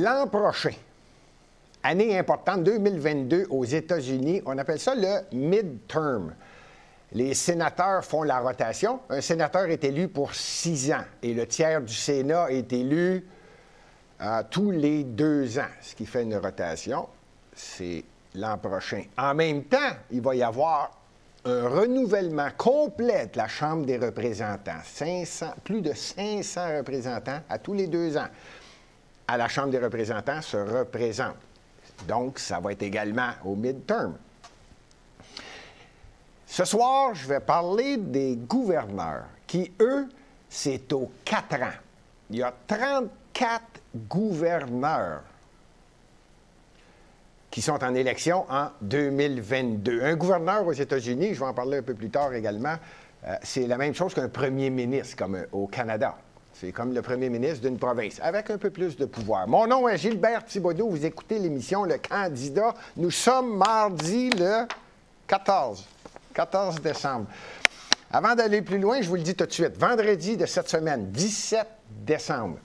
L'an prochain, année importante, 2022 aux États-Unis, on appelle ça le midterm. Les sénateurs font la rotation. Un sénateur est élu pour 6 ans et le tiers du Sénat est élu tous les 2 ans, ce qui fait une rotation. C'est l'an prochain. En même temps, il va y avoir un renouvellement complet de la Chambre des représentants. Plus de 500 représentants à tous les 2 ans à la Chambre des représentants se représentent. Donc, ça va être également au midterm. Ce soir, je vais parler des gouverneurs qui, eux, c'est aux 4 ans. Il y a 34 gouverneurs qui sont en élection en 2022. Un gouverneur aux États-Unis, je vais en parler un peu plus tard également, c'est la même chose qu'un premier ministre, comme au Canada. C'est comme le premier ministre d'une province, avec un peu plus de pouvoir. Mon nom est Gilbert Thibodeau. Vous écoutez l'émission Le Candidat. Nous sommes mardi le 14 décembre. Avant d'aller plus loin, je vous le dis tout de suite. Vendredi de cette semaine, 17 décembre,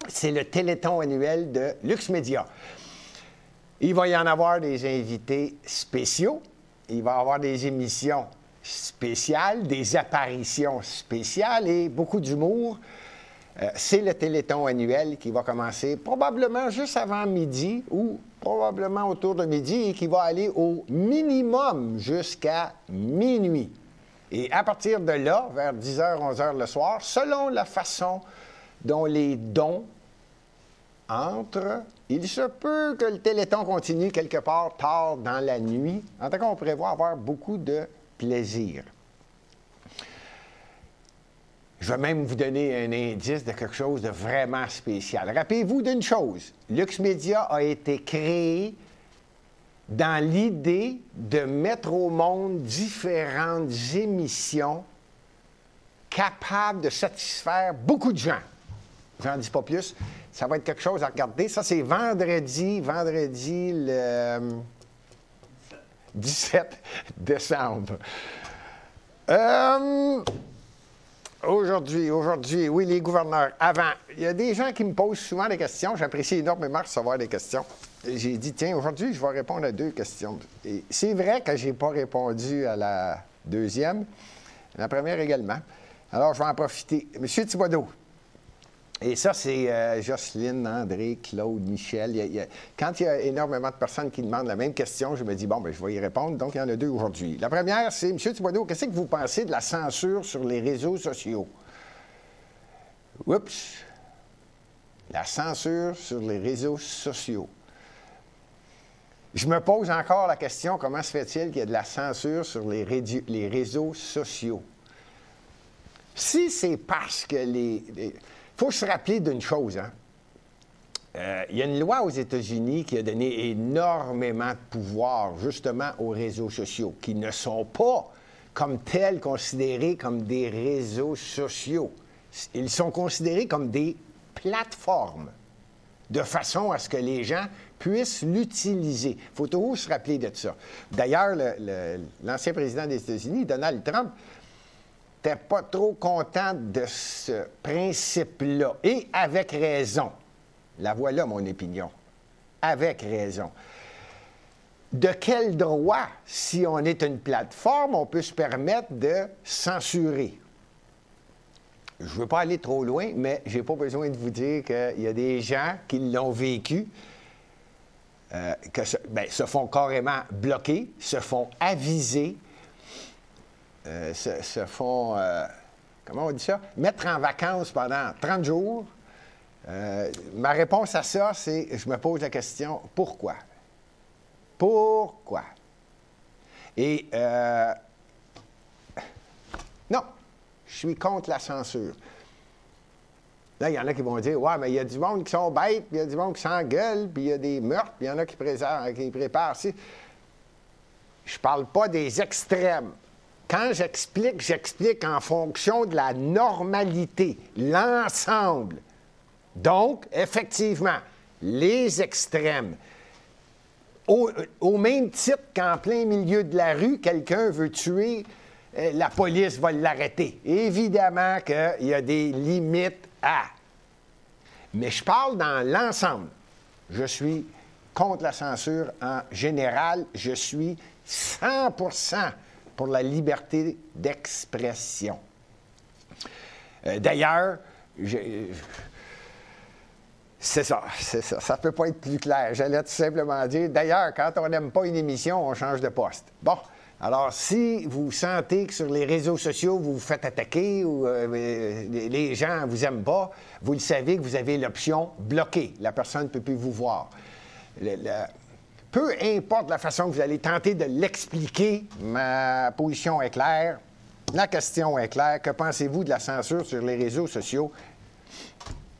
c'est le Téléthon annuel de Lux Média. Il va y en avoir des invités spéciaux. Il va y avoir des émissions spéciales, des apparitions spéciales et beaucoup d'humour. C'est le Téléthon annuel qui va commencer probablement juste avant midi ou probablement autour de midi et qui va aller au minimum jusqu'à minuit. Et à partir de là, vers 10h, 11h le soir, selon la façon dont les dons entrent, il se peut que le Téléthon continue quelque part tard dans la nuit. En tout cas, on prévoit avoir beaucoup de plaisir. Je vais même vous donner un indice de quelque chose de vraiment spécial. Rappelez-vous d'une chose, Lux Média a été créé dans l'idée de mettre au monde différentes émissions capables de satisfaire beaucoup de gens. Je n'en dis pas plus. Ça va être quelque chose à regarder. Ça, c'est vendredi le 17 décembre. Aujourd'hui, oui, les gouverneurs. Avant, il y a des gens qui me posent souvent des questions. J'apprécie énormément de recevoir des questions. J'ai dit, tiens, aujourd'hui, je vais répondre à 2 questions. Et c'est vrai que je n'ai pas répondu à la deuxième, la première également. Alors, je vais en profiter. Monsieur Thibodeau, et ça, c'est Jocelyne, André, Claude, Michel. Quand il y a énormément de personnes qui demandent la même question, je me dis, bon, bien, je vais y répondre. Donc, il y en a 2 aujourd'hui. La première, c'est, M. Thibodeau, qu'est-ce que vous pensez de la censure sur les réseaux sociaux? Oups! La censure sur les réseaux sociaux. Je me pose encore la question, comment se fait-il qu'il y ait de la censure sur les réseaux sociaux? Si c'est parce que il faut se rappeler d'une chose, hein? Il y a une loi aux États-Unis qui a donné énormément de pouvoir, justement, aux réseaux sociaux, qui ne sont pas, comme tels, considérés comme des réseaux sociaux. Ils sont considérés comme des plateformes, de façon à ce que les gens puissent l'utiliser. Il faut toujours se rappeler de ça. D'ailleurs, l'ancien président des États-Unis, Donald Trump, n'était pas trop content de ce principe-là. Et avec raison. La voilà, mon opinion. Avec raison. De quel droit, si on est une plateforme, on peut se permettre de censurer? Je ne veux pas aller trop loin, mais je n'ai pas besoin de vous dire qu'il y a des gens qui l'ont vécu, se font carrément bloquer, se font aviser, se font, comment on dit ça? Mettre en vacances pendant 30 jours. Ma réponse à ça, c'est, je me pose la question, pourquoi? Pourquoi? Et non, je suis contre la censure. Là, il y en a qui vont dire, ouais, mais il y a du monde qui sont bêtes, puis il y a du monde qui s'engueule, puis il y a des meurtres, puis il y en a qui préparent. Je parle pas des extrêmes. Quand j'explique en fonction de la normalité, l'ensemble. Donc, effectivement, les extrêmes. Au même titre qu'en plein milieu de la rue, quelqu'un veut tuer, la police va l'arrêter. Évidemment qu'il y a des limites à. Mais je parle dans l'ensemble. Je suis contre la censure en général. Je suis 100% pour la liberté d'expression. D'ailleurs, c'est ça. Ça ne peut pas être plus clair. J'allais tout simplement dire, d'ailleurs, quand on n'aime pas une émission, on change de poste. Bon, alors si vous sentez que sur les réseaux sociaux, vous vous faites attaquer ou les gens ne vous aiment pas, vous le savez que vous avez l'option bloquer. La personne ne peut plus vous voir. Peu importe la façon que vous allez tenter de l'expliquer, ma position est claire. La question est claire. Que pensez-vous de la censure sur les réseaux sociaux?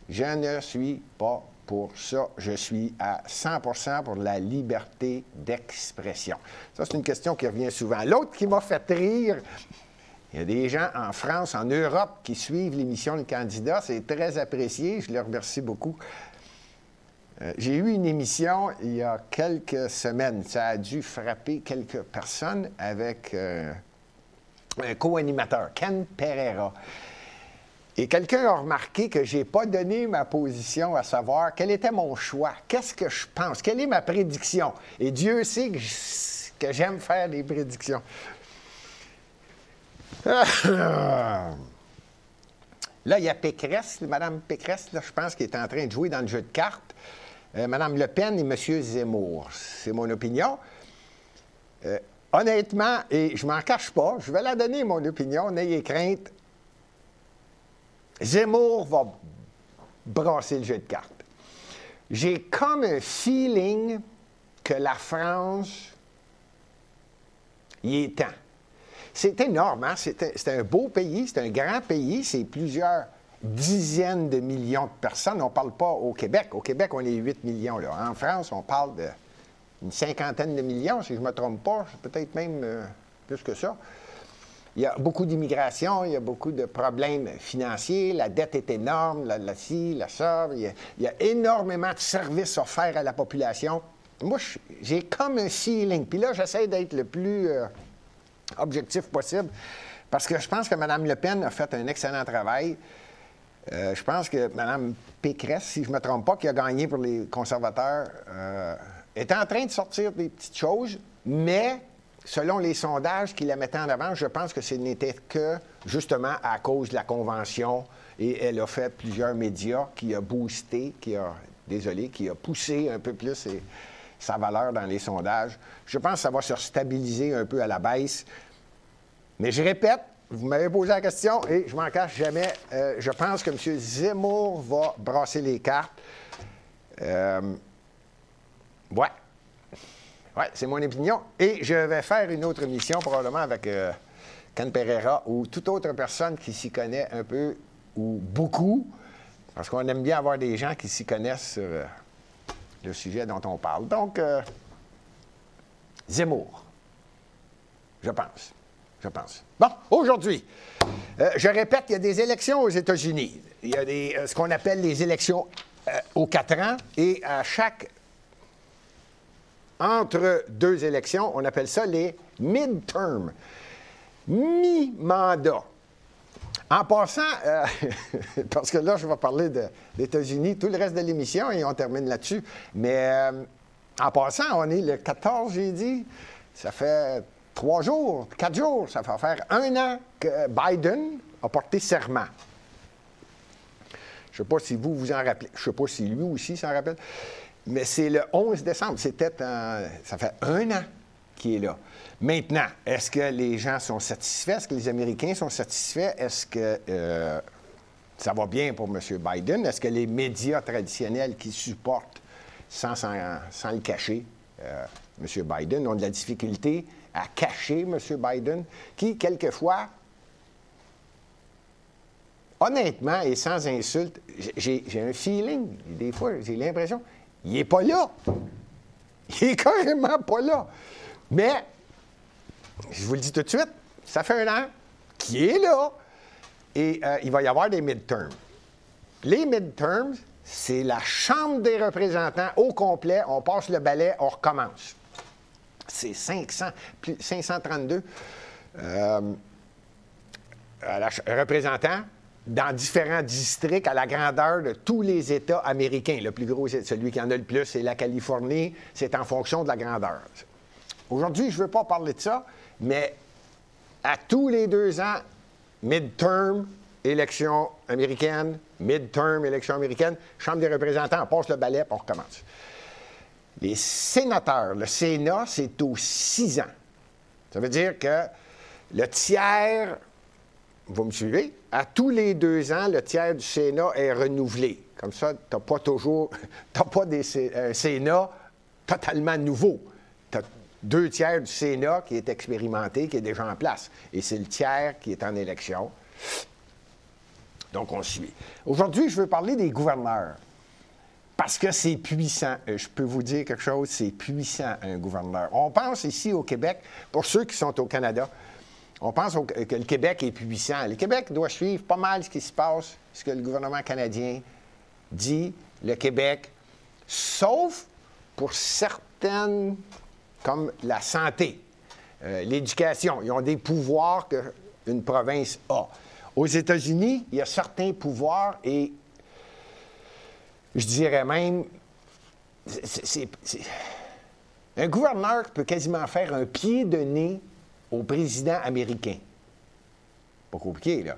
Je ne suis pas pour ça. Je suis à 100% pour la liberté d'expression. Ça, c'est une question qui revient souvent. L'autre qui m'a fait rire, il y a des gens en France, en Europe, qui suivent l'émission Le Candidat. C'est très apprécié. Je les remercie beaucoup. J'ai eu une émission il y a quelques semaines. Ça a dû frapper quelques personnes avec un co-animateur, Ken Pereira. Et quelqu'un a remarqué que je n'ai pas donné ma position à savoir quel était mon choix, qu'est-ce que je pense, quelle est ma prédiction. Et Dieu sait que j'aime faire des prédictions. Là, il y a Pécresse, Mme Pécresse, là, je pense, qui est en train de jouer dans le jeu de cartes. Mme Le Pen et M. Zemmour. C'est mon opinion. Honnêtement, et je ne m'en cache pas, je vais la donner, mon opinion, n'ayez crainte. Zemmour va brasser le jeu de cartes. J'ai comme un feeling que la France, il est temps. C'est énorme, hein? C'est un beau pays, c'est un grand pays, c'est plusieurs dizaines de millions de personnes. On ne parle pas au Québec. Au Québec, on est 8 millions. Là. En France, on parle d'une cinquantaine de millions, si je ne me trompe pas, peut-être même plus que ça. Il y a beaucoup d'immigration, il y a beaucoup de problèmes financiers, la dette est énorme, la ci, la ça. Il y a énormément de services offerts à la population. Moi, j'ai comme un feeling. Puis là, j'essaie d'être le plus objectif possible parce que je pense que Mme Le Pen a fait un excellent travail. Je pense que Mme Pécresse, si je ne me trompe pas, qui a gagné pour les conservateurs, est en train de sortir des petites choses, mais selon les sondages qui la mettaient en avant, je pense que ce n'était que justement à cause de la Convention et elle a fait plusieurs médias qui a boosté, qui a poussé un peu plus sa valeur dans les sondages. Je pense que ça va se stabiliser un peu à la baisse. Mais je répète, vous m'avez posé la question et je m'en cache jamais. Je pense que M. Zemmour va brasser les cartes. Ouais, c'est mon opinion. Et je vais faire une autre émission, probablement avec Ken Pereira ou toute autre personne qui s'y connaît un peu ou beaucoup, parce qu'on aime bien avoir des gens qui s'y connaissent sur le sujet dont on parle. Donc, Zemmour, je pense. Bon, aujourd'hui, je répète, il y a des élections aux États-Unis. Il y a ce qu'on appelle les élections aux 4 ans et entre deux élections, on appelle ça les midterms, mi-mandat. En passant, parce que là, je vais parler des États-Unis tout le reste de l'émission et on termine là-dessus, mais en passant, on est le 14, j'ai dit, ça fait 4 jours, ça va faire 1 an que Biden a porté serment. Je ne sais pas si vous vous en rappelez, je ne sais pas si lui aussi s'en rappelle, mais c'est le 11 décembre, ça fait 1 an qu'il est là. Maintenant, est-ce que les gens sont satisfaits? Est-ce que les Américains sont satisfaits? Est-ce que ça va bien pour M. Biden? Est-ce que les médias traditionnels qui supportent, sans le cacher, M. Biden, ont de la difficulté à cacher M. Biden, qui, quelquefois, honnêtement et sans insulte, j'ai un feeling, des fois, j'ai l'impression, il n'est pas là. Il est carrément pas là. Mais, je vous le dis tout de suite, ça fait 1 an qu'il est là et il va y avoir des midterms. Les midterms, c'est la Chambre des représentants au complet. On passe le balai, on recommence. C'est 532 représentants, dans différents districts à la grandeur de tous les États américains. Le plus gros, celui qui en a le plus, c'est la Californie. C'est en fonction de la grandeur. Aujourd'hui, je ne veux pas parler de ça, mais à tous les 2 ans, midterm, élection américaine, midterm, élection américaine, Chambre des représentants, on passe le balai, puis on recommence. Les sénateurs, le Sénat, c'est aux 6 ans. Ça veut dire que le tiers, vous me suivez, à tous les 2 ans, le tiers du Sénat est renouvelé. Comme ça, tu n'as pas toujours, tu n'as pas un Sénat totalement nouveau. Tu as 2 tiers du Sénat qui est expérimenté, qui est déjà en place. Et c'est le tiers qui est en élection. Donc, on suit. Aujourd'hui, je veux parler des gouverneurs. Parce que c'est puissant. Je peux vous dire quelque chose, c'est puissant, un gouverneur. On pense ici au Québec, pour ceux qui sont au Canada, on pense que le Québec est puissant. Le Québec doit suivre pas mal ce qui se passe, ce que le gouvernement canadien dit, le Québec, sauf pour certaines, comme la santé, l'éducation. Ils ont des pouvoirs qu'une province a. Aux États-Unis, il y a certains pouvoirs et je dirais même, un gouverneur peut quasiment faire un pied de nez au président américain. Pas compliqué, là.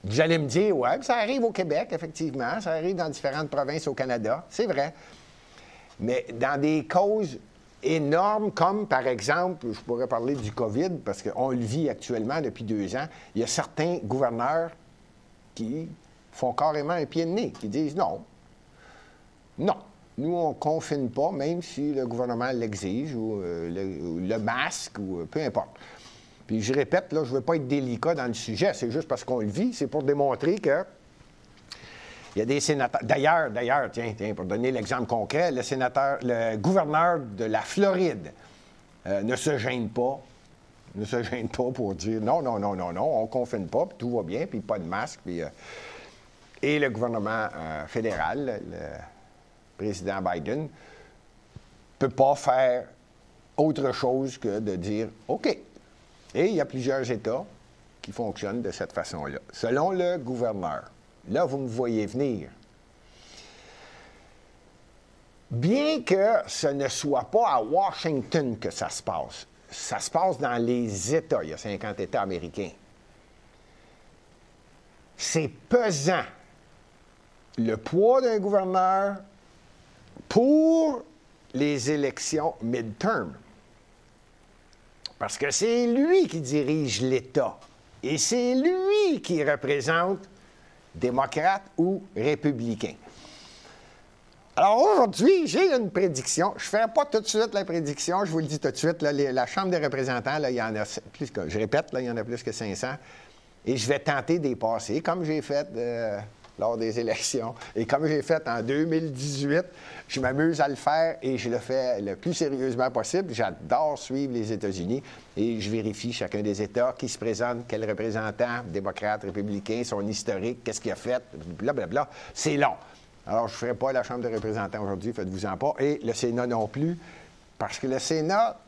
Vous allez me dire, ouais, ça arrive au Québec, effectivement, ça arrive dans différentes provinces au Canada, c'est vrai. Mais dans des causes énormes, comme par exemple, je pourrais parler du COVID, parce qu'on le vit actuellement depuis 2 ans, il y a certains gouverneurs qui font carrément un pied de nez, qui disent non. Non, nous, on ne confine pas, même si le gouvernement l'exige, ou le masque, ou peu importe. Puis je répète, là, je ne veux pas être délicat dans le sujet, c'est juste parce qu'on le vit, c'est pour démontrer que il y a des sénateurs. D'ailleurs, tiens, pour donner l'exemple concret, le gouverneur de la Floride ne se gêne pas pour dire non, on ne confine pas, puis tout va bien, puis pas de masque. Puis, et le gouvernement fédéral, le président Biden, ne peut pas faire autre chose que de dire OK. Et il y a plusieurs États qui fonctionnent de cette façon-là, selon le gouverneur. Là, vous me voyez venir. Bien que ce ne soit pas à Washington que ça se passe dans les États. Il y a 50 États américains. C'est pesant, le poids d'un gouverneur pour les élections midterm. Parce que c'est lui qui dirige l'État. Et c'est lui qui représente démocrates ou républicains. Alors aujourd'hui, j'ai une prédiction. Je ne ferai pas tout de suite la prédiction, je vous le dis tout de suite. Là, la Chambre des représentants, là, il y en a plus que, je répète, là, il y en a plus que 500. Et je vais tenter d'y passer, comme j'ai fait lors des élections. Et comme j'ai fait en 2018, je m'amuse à le faire et je le fais le plus sérieusement possible. J'adore suivre les États-Unis et je vérifie chacun des États qui se présente, quels représentants, démocrates, républicains, son historique, qu'est-ce qu'il a fait, blablabla. C'est long. Alors, je ne ferai pas la Chambre des représentants aujourd'hui, faites-vous-en pas, et le Sénat non plus, parce que le Sénat,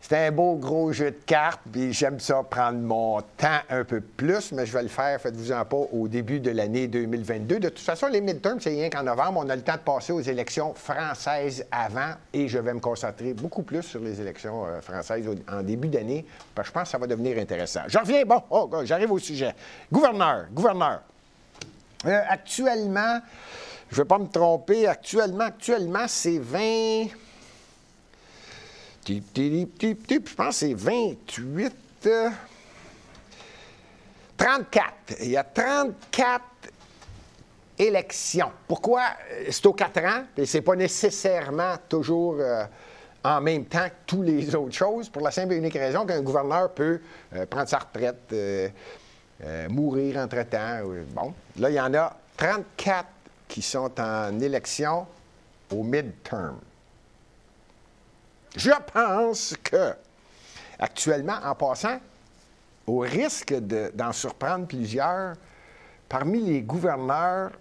c'est un beau gros jeu de cartes, puis j'aime ça prendre mon temps un peu plus, mais je vais le faire, faites-vous-en pas, au début de l'année 2022. De toute façon, les midterms, c'est rien qu'en novembre. On a le temps de passer aux élections françaises avant, et je vais me concentrer beaucoup plus sur les élections françaises en début d'année, parce que je pense que ça va devenir intéressant. Je reviens, j'arrive au sujet. Gouverneur. Actuellement, je ne vais pas me tromper, actuellement, c'est 20... Je pense que c'est 28... 34. Il y a 34 élections. Pourquoi? C'est aux 4 ans, et ce n'est pas nécessairement toujours en même temps que toutes les autres choses, pour la simple et unique raison qu'un gouverneur peut prendre sa retraite, mourir entre-temps. Bon, là, il y en a 34 qui sont en élection au midterm. Je pense que, actuellement, en passant, au risque d'en surprendre plusieurs, parmi les gouverneurs,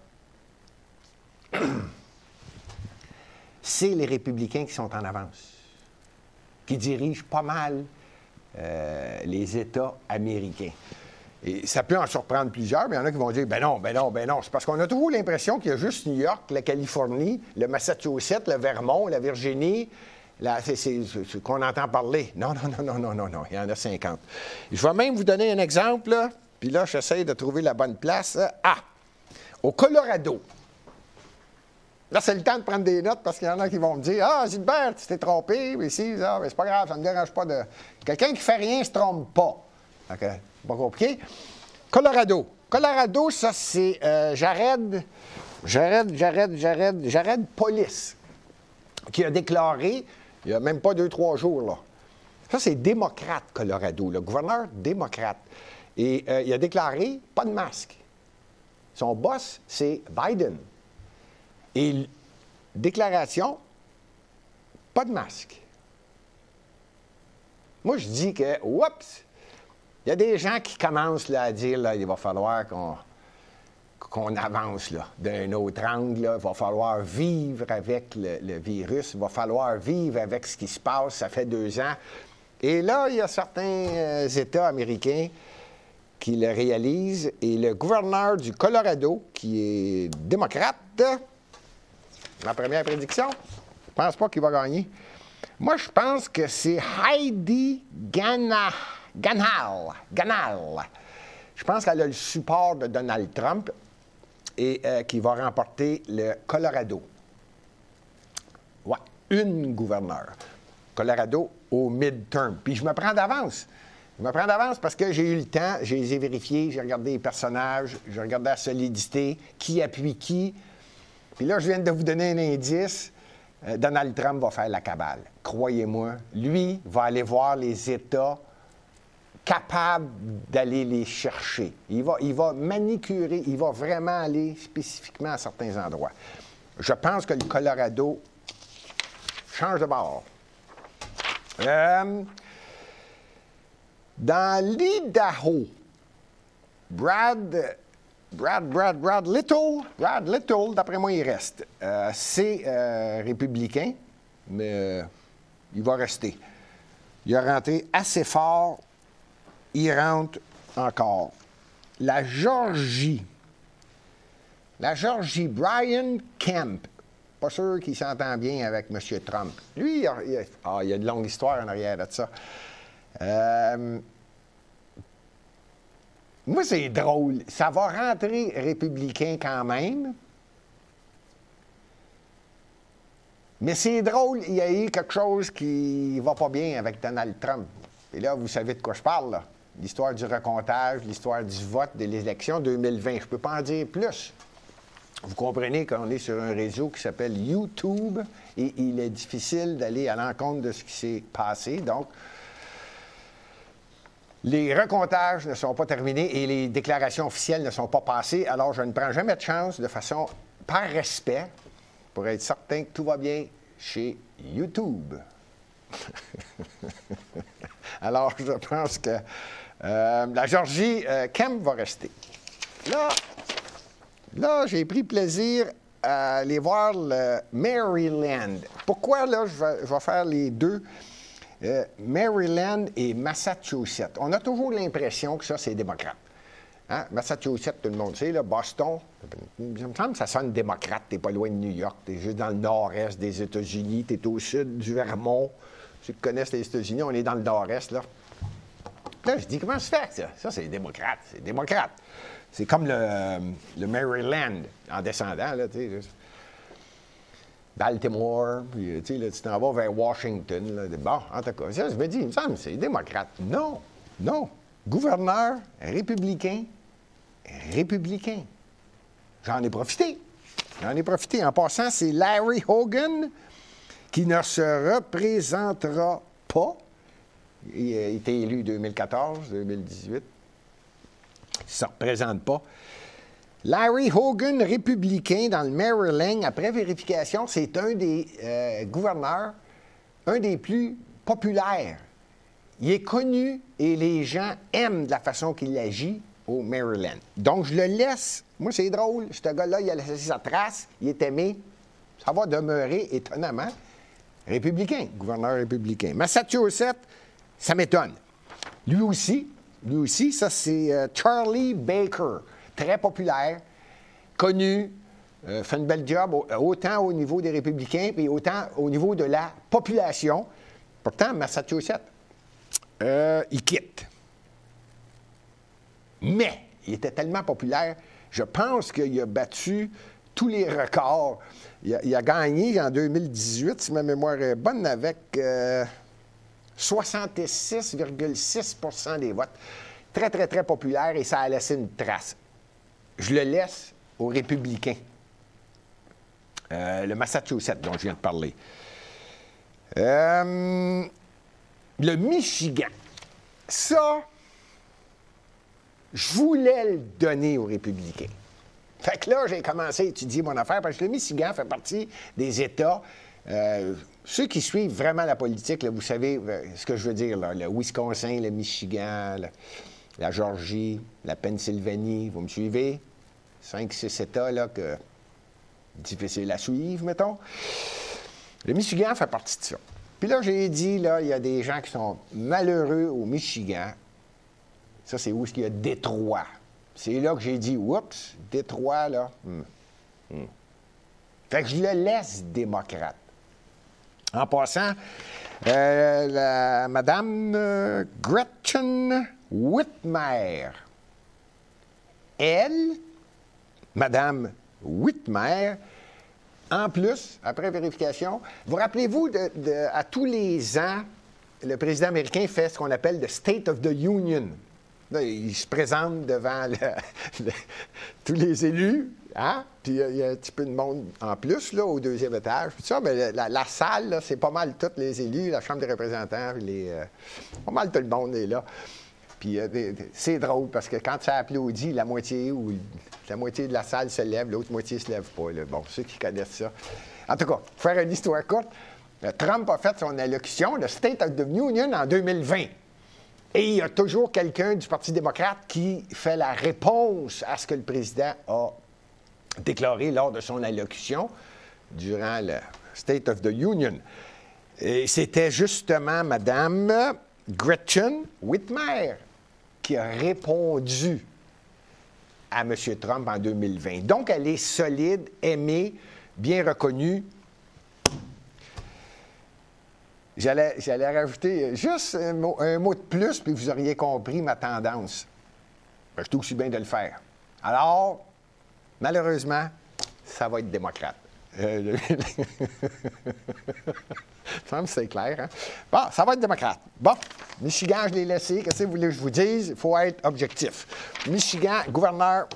c'est les républicains qui sont en avance, qui dirigent pas mal les États américains. Et ça peut en surprendre plusieurs, mais il y en a qui vont dire, ben non. C'est parce qu'on a toujours l'impression qu'il y a juste New York, la Californie, le Massachusetts, le Vermont, la Virginie. C'est ce qu'on entend parler. Non. Il y en a 50. Je vais même vous donner un exemple, là, puis là, j'essaie de trouver la bonne place. Au Colorado. Là, c'est le temps de prendre des notes parce qu'il y en a qui vont me dire, ah, Gilbert, tu t'es trompé, mais si, mais c'est pas grave, ça ne me dérange pas de. Quelqu'un qui fait rien ne se trompe pas. OK, pas compliqué. Colorado. Colorado, ça, c'est Jared Polis, qui a déclaré, il n'y a même pas 2-3 jours, là. Ça, c'est démocrate, Colorado, le gouverneur démocrate. Et il a déclaré, pas de masque. Son boss, c'est Biden. Et déclaration, pas de masque. Moi, je dis que, oups, il y a des gens qui commencent là, à dire, là, il va falloir qu'on avance là, d'un autre angle. Là. Il va falloir vivre avec le virus. Il va falloir vivre avec ce qui se passe. Ça fait 2 ans. Et là, il y a certains États américains qui le réalisent. Et le gouverneur du Colorado, qui est démocrate, ma première prédiction, je pense pas qu'il va gagner. Moi, je pense que c'est Heidi Ganal. Je pense qu'elle a le support de Donald Trump et qui va remporter le Colorado. Ouais, une gouverneure. Colorado au midterm. Puis je me prends d'avance. Je me prends d'avance parce que j'ai eu le temps, je les ai vérifiés, j'ai regardé les personnages, j'ai regardé la solidité, qui appuie qui. Puis là, je viens de vous donner un indice. Donald Trump va faire la cabale. Croyez-moi, lui va aller voir les États capables d'aller les chercher. Il va manipuler, il va vraiment aller spécifiquement à certains endroits. Je pense que le Colorado change de bord. Dans l'Idaho, Brad Little, d'après moi, il reste. C'est républicain, mais il va rester. Il a rentré assez fort. Il rentre encore. La Georgie, Brian Kemp. Pas sûr qu'il s'entend bien avec M. Trump. Lui, il y a de longues histoires en arrière de ça. Moi, c'est drôle. Ça va rentrer républicain quand même. Mais c'est drôle, il y a eu quelque chose qui ne va pas bien avec Donald Trump. Et là, vous savez de quoi je parle, là. L'histoire du recomptage, l'histoire du vote de l'élection 2020. Je ne peux pas en dire plus. Vous comprenez qu'on est sur un réseau qui s'appelle YouTube et il est difficile d'aller à l'encontre de ce qui s'est passé. Donc, les recomptages ne sont pas terminés et les déclarations officielles ne sont pas passées. Alors, je ne prends jamais de chance de façon, par respect, pour être certain que tout va bien chez YouTube. Alors, je pense que la Georgie, Kemp va rester. Là, j'ai pris plaisir à aller voir le Maryland. Pourquoi, là, je vais faire les deux? Maryland et Massachusetts. On a toujours l'impression que ça, c'est démocrate. Hein? Massachusetts, tout le monde sait, là, Boston, il me semble que ça sonne démocrate. Tu n'es pas loin de New York, tu es juste dans le nord-est des États-Unis, tu es au sud du Vermont. Ceux qui connaissent les États-Unis, on est dans le nord-est, là. Là, je dis, comment se fait, ça? Ça, c'est démocrate, c'est démocrate. C'est comme le Maryland, en descendant, là, tu sais. Baltimore, puis tu sais, là, tu t'en vas vers Washington. Là, bon, en tout cas, ça, je me dis, il me semble, c'est démocrate. Non. Gouverneur républicain. J'en ai profité. En passant, c'est Larry Hogan qui ne se représentera pas. Il a été élu 2014, 2018. Il ne se représente pas. Larry Hogan, républicain dans le Maryland, après vérification, c'est un des gouverneurs, un des plus populaires. Il est connu et les gens aiment de la façon qu'il agit au Maryland. Donc, je le laisse. Moi, c'est drôle. Ce gars-là, il a laissé sa trace. Il est aimé. Ça va demeurer étonnamment républicain, gouverneur républicain. Massachusetts, ça m'étonne. Lui aussi, lui aussi. Ça, c'est Charlie Baker, très populaire, connu, fait une belle job, autant au niveau des républicains, puis autant au niveau de la population. Pourtant, Massachusetts, il quitte. Mais il était tellement populaire, je pense qu'il a battu tous les records. Il a gagné en 2018, si ma mémoire est bonne, avec 66,6 % des votes. Très, très, très populaire et ça a laissé une trace. Je le laisse aux républicains. Le Massachusetts, dont je viens de parler. Le Michigan. Ça, je voulais le donner aux républicains. Fait que là, j'ai commencé à étudier mon affaire parce que le Michigan fait partie des États. Ceux qui suivent vraiment la politique, là, vous savez ce que je veux dire, là, le Wisconsin, le Michigan, la Georgie, la Pennsylvanie, vous me suivez? 5-6 États, là, que difficile à suivre, mettons. Le Michigan fait partie de ça. Puis là, j'ai dit, là, il y a des gens qui sont malheureux au Michigan. Ça, c'est où est-ce qu'il y a Détroit. C'est là que j'ai dit, oups, Détroit, là. Fait que je le laisse démocrate. En passant, la Madame Gretchen Whitmer, elle, Madame Whitmer, en plus, après vérification, vous rappelez-vous, à tous les ans, le président américain fait ce qu'on appelle le State of the Union. Là, il se présente devant tous les élus, hein? Puis il y a un petit peu de monde en plus, là, au deuxième étage. Puis ça, mais la salle, là, c'est pas mal tous les élus, la Chambre des représentants, pas mal tout le monde est là. Puis c'est drôle, parce que quand ça applaudit, la moitié de la salle se lève, l'autre moitié ne se lève pas. Là. Bon, ceux qui connaissent ça. En tout cas, pour faire une histoire courte, Trump a fait son allocution, le State of the Union, en 2020. Et il y a toujours quelqu'un du Parti démocrate qui fait la réponse à ce que le président a déclaré lors de son allocution durant le State of the Union. Et c'était justement Mme Gretchen Whitmer qui a répondu à M. Trump en 2020. Donc, elle est solide, aimée, bien reconnue. J'allais rajouter juste un mot de plus, puis vous auriez compris ma tendance. Je suis aussi bien de le faire. Alors, malheureusement, ça va être démocrate. C'est clair, hein? Bon, ça va être démocrate. Bon, Michigan, je l'ai laissé. Qu'est-ce que vous voulez que je vous dise? Il faut être objectif. Michigan, gouverneur,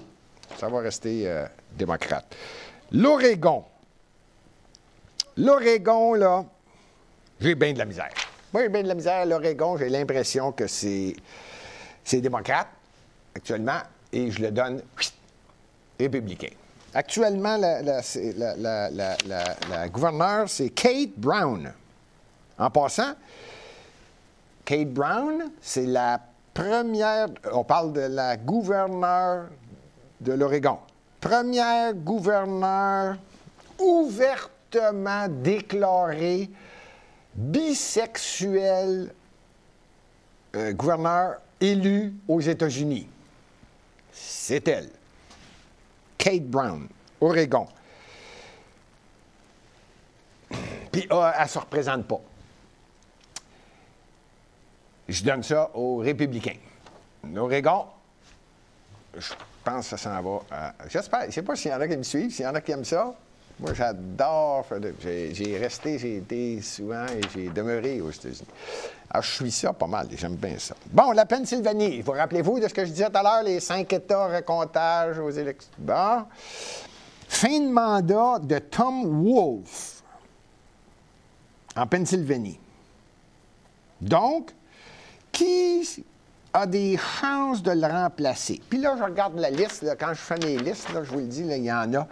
ça va rester démocrate. L'Oregon. L'Oregon, là, j'ai bien de la misère. Moi, j'ai bien de la misère. L'Oregon, j'ai l'impression que c'est démocrate, actuellement, et je le donne républicain. Actuellement, la gouverneure, c'est Kate Brown. En passant, Kate Brown, c'est la première, on parle de la gouverneure de l'Oregon, première gouverneure ouvertement déclarée bisexuelle gouverneur élue aux États-Unis. C'est elle. Kate Brown, Oregon. Puis, elle ne se représente pas. Je donne ça aux républicains. L'Oregon, je pense que ça s'en va. J'espère. Je ne sais pas s'il y en a qui me suivent, s'il y en a qui aiment ça. Moi, j'adore. J'ai été souvent et j'ai demeuré aux États-Unis. Alors, je suis ça pas mal. J'aime bien ça. Bon, la Pennsylvanie. Vous rappelez-vous de ce que je disais tout à l'heure, les 5 États recomptage aux élections? Bon. Fin de mandat de Tom Wolf en Pennsylvanie. Donc, qui a des chances de le remplacer? Puis là, je regarde la liste. Là, quand je fais mes listes, là, je vous le dis, là, il y en a.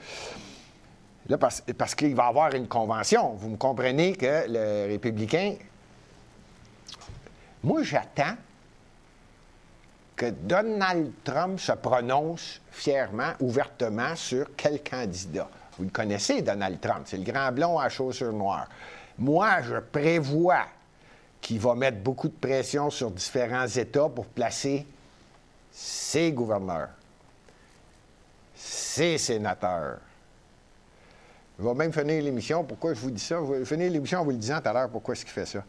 Là, parce qu'il va y avoir une convention. Vous me comprenez que le républicain... Moi, j'attends que Donald Trump se prononce fièrement, ouvertement sur quel candidat. Vous le connaissez, Donald Trump. C'est le grand blond à chaussures noires. Moi, je prévois qu'il va mettre beaucoup de pression sur différents États pour placer ses gouverneurs, ses sénateurs. Je vais même finir l'émission. Pourquoi je vous dis ça? Je vais finir l'émission en vous le disant tout à l'heure pourquoi est-ce qu'il fait ça.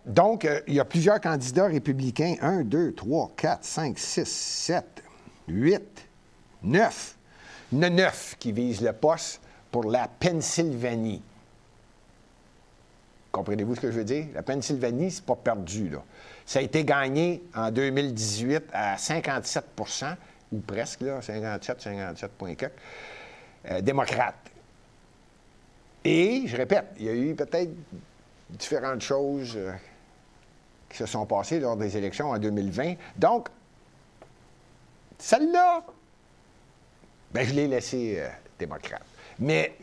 Donc, il y a plusieurs candidats républicains. 1, 2, 3, 4, 5, 6, 7, 8, 9. Il y en a 9 qui visent le poste pour la Pennsylvanie. Comprenez-vous ce que je veux dire? La Pennsylvanie, c'est pas perdu, là. Ça a été gagné en 2018 à 57 %, ou presque, là, 57 point quelque, démocrate. Et, je répète, il y a eu peut-être différentes choses qui se sont passées lors des élections en 2020. Donc, celle-là, ben, je l'ai laissée démocrate. Mais,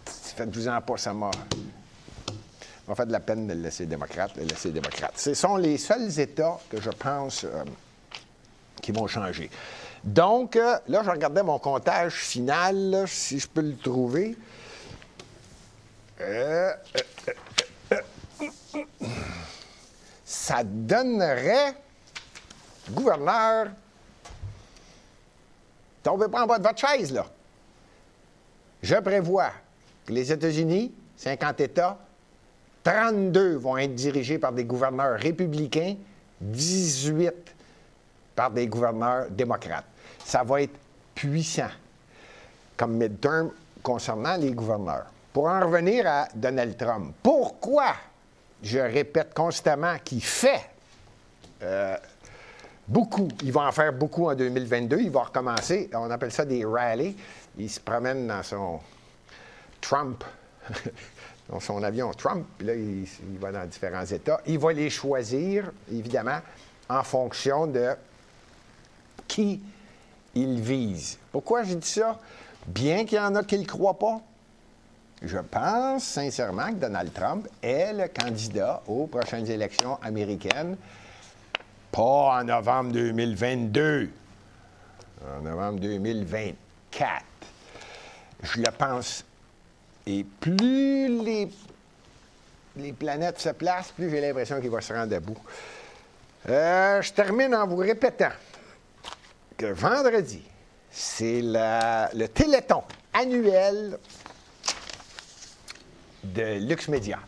faites-vous-en pas, ça m'a fait de la peine de le laisser démocrate, Ce sont les seuls États que je pense qui vont changer. Donc, là, je regardais mon comptage final, là, si je peux le trouver. Ça donnerait, gouverneur, tombez pas en bas de votre chaise, là. Je prévois que les États-Unis, 50 États, 32 vont être dirigés par des gouverneurs républicains, 18 par des gouverneurs démocrates. Ça va être puissant comme midterm concernant les gouverneurs. Pour en revenir à Donald Trump, pourquoi je répète constamment qu'il fait beaucoup, il va en faire beaucoup en 2022, il va recommencer, on appelle ça des rallies, il se promène dans son Trump, dans son avion Trump, puis là, il va dans différents États. Il va les choisir, évidemment, en fonction de qui il vise. Pourquoi j'ai dit ça? Bien qu'il y en a qui ne le croient pas, je pense sincèrement que Donald Trump est le candidat aux prochaines élections américaines, pas en novembre 2022, en novembre 2024. Je le pense. Et plus les planètes se placent, plus j'ai l'impression qu'il va se rendre debout. Je termine en vous répétant que vendredi, c'est le Téléthon annuel de Lux Media.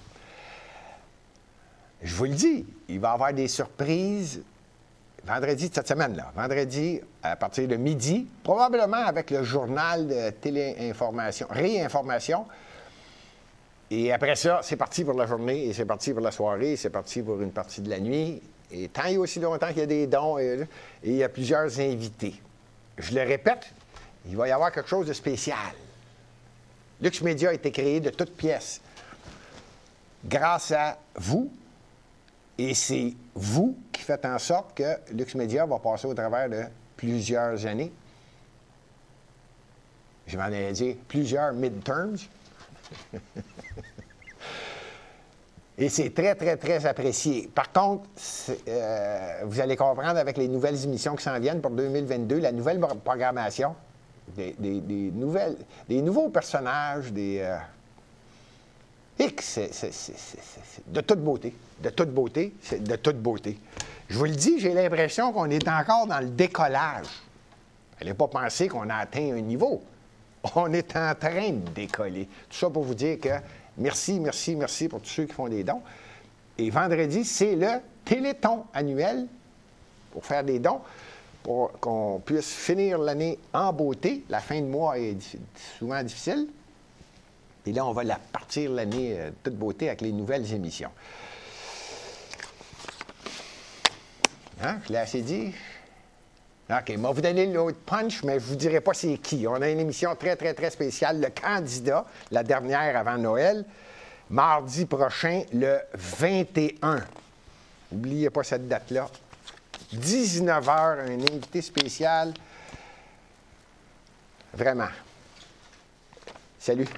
Je vous le dis, il va y avoir des surprises vendredi de cette semaine-là. Vendredi, à partir de midi, probablement avec le journal de téléinformation, réinformation. Et après ça, c'est parti pour la journée, et c'est parti pour la soirée, et c'est parti pour une partie de la nuit. Et tant et aussi longtemps qu'il y a des dons, et il y a plusieurs invités. Je le répète, il va y avoir quelque chose de spécial. Lux Media a été créé de toutes pièces grâce à vous, et c'est vous qui faites en sorte que Lux Media va passer au travers de plusieurs années. Je m'en ai dit plusieurs midterms. Et c'est très, très, très apprécié. Par contre, vous allez comprendre avec les nouvelles émissions qui s'en viennent pour 2022, la nouvelle programmation, des nouveaux personnages, c'est de toute beauté. De toute beauté, c'est de toute beauté. Je vous le dis, j'ai l'impression qu'on est encore dans le décollage. N'allez pas penser qu'on a atteint un niveau. On est en train de décoller. Tout ça pour vous dire que merci, merci, merci pour tous ceux qui font des dons. Et vendredi, c'est le Téléthon annuel pour faire des dons, pour qu'on puisse finir l'année en beauté. La fin de mois est souvent difficile. Et là, on va partir l'année toute beauté avec les nouvelles émissions. Hein? Je l'ai assez dit? OK, je vais vous donner l'autre punch, mais je ne vous dirai pas c'est qui. On a une émission très, très, très spéciale, le candidat, la dernière avant Noël, mardi prochain, le 21. N'oubliez pas cette date-là. 19h, un invité spécial. Vraiment. Salut.